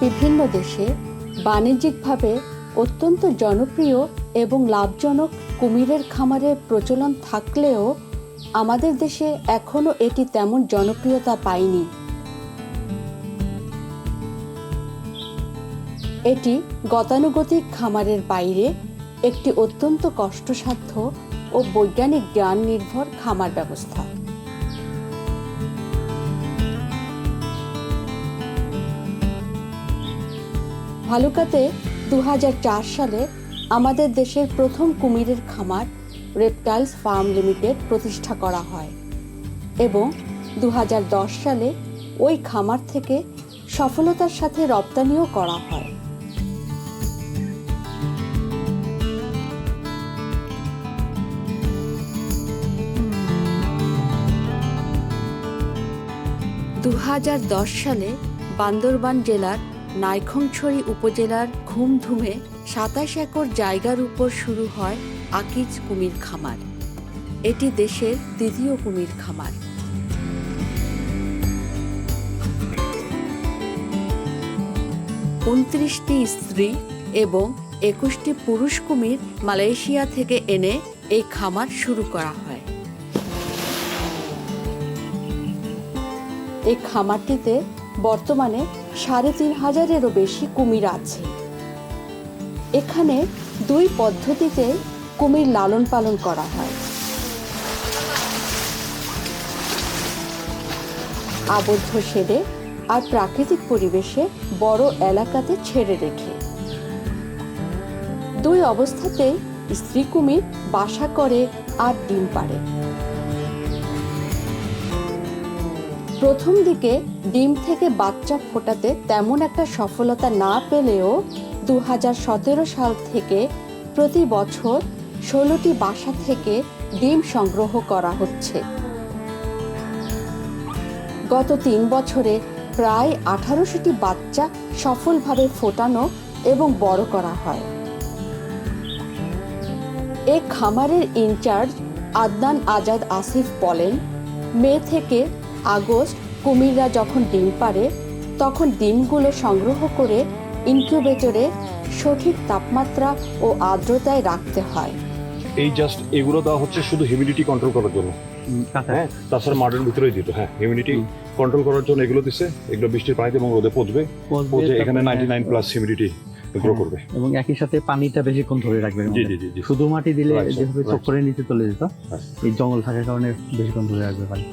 বিভিন্ন দেশে বাণিজ্যিকভাবে অত্যন্ত জনপ্রিয় এবং লাভজনক কুমিরের খামারের প্রচলন থাকলেও আমাদের দেশে এখনও এটি তেমন জনপ্রিয়তা পায়নি। এটি গতানুগতিক খামারের বাইরে একটি অত্যন্ত কষ্টসাধ্য ও বৈজ্ঞানিক জ্ঞান নির্ভর খামার ব্যবস্থা। ভালুকাতে 2004 সালে আমাদের দেশের প্রথম কুমিরের খামার রেপটাইলস ফার্ম লিমিটেড প্রতিষ্ঠা করা হয় এবং 2010 সালে ওই খামার থেকে সফলতার সাথে রপ্তানিও করা হয়। সালে বান্দরবান জেলার নাইখংছড়ি উপজেলার ঘুমধুমে 27 একর জায়গার উপর শুরু হয় আকিজ কুমির খামার। এটি দেশের দ্বিতীয় কুমির খামার। 29টি স্ত্রী এবং 21টি পুরুষ কুমির মালয়েশিয়া থেকে এনে এই খামার শুরু করা হয়। এই খামারটিতে বর্তমানে 3500-এরও বেশি কুমির আছে। এখানে 2 পদ্ধতিতে কুমির লালন পালন করা হয়। আবদ্ধ শেডে আর প্রাকৃতিক পরিবেশে বড় এলাকাতে ছেড়ে রেখে। 2 অবস্থাতেই স্ত্রী কুমির বাসা করে আর ডিম পাড়ে। প্রথম দিকে ডিম থেকে বাচ্চা ফোটাতে তেমন একটা সফলতা না পেলেও 2017 সাল থেকে প্রতি বছর 16টি বাসা থেকে ডিম সংগ্রহ করা হচ্ছে। গত 3 বছরে প্রায় 1800টি বাচ্চা সফলভাবে ফোটানো এবং বড় করা হয়। এই খামারের ইনচার্জ আদনান আজাদ আসিফ বলেন, মে থেকে আগস্ট কুমিররা যখন ডিম পাড়ে তখন ডিমগুলো সংগ্রহ করে ইনকিউবেটরে সঠিক তাপমাত্রা ও আর্দ্রতায় রাখতে হয়। এই জাস্ট এগুলো দেওয়া হচ্ছে শুধু হিউমিডিটি কন্ট্রোল করার জন্য। হ্যাঁ, তাছাড়া মাঠের ভিতরেই দিত। হ্যাঁ, হিউমিডিটি কন্ট্রোল করার জন্য এগুলো দিচ্ছে। এগুলো বৃষ্টির পানিতে এবং রোদে পচবে, এখানে 99+ হিউমিডিটি গ্রো করবে এবং একই সাথে পানিটা বেশিক্ষণ ধরে রাখবে। জি। শুধু মাটি দিলে যেভাবে চোখ করে নিচে চলে যেত, এই জঙ্গল থাকার কারণে বেশিক্ষণ ধরে রাখবে পানি।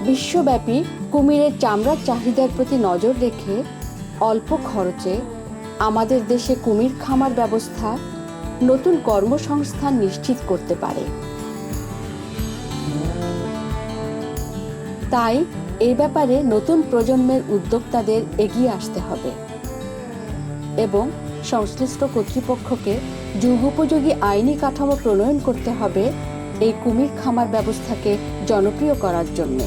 বিশ্বব্যাপী কুমিরের চামড়ার চাহিদার প্রতি নজর রেখে অল্প খরচে আমাদের দেশে কুমির খামার ব্যবস্থা নতুন কর্মসংস্থান নিশ্চিত করতে পারে। তাই এই ব্যাপারে নতুন প্রজন্মের উদ্যোক্তাদের এগিয়ে আসতে হবে এবং সংশ্লিষ্ট কর্তৃপক্ষকে যুগোপযোগী আইনি কাঠামো প্রণয়ন করতে হবে এই কুমির খামার ব্যবস্থাকে জনপ্রিয় করার জন্য।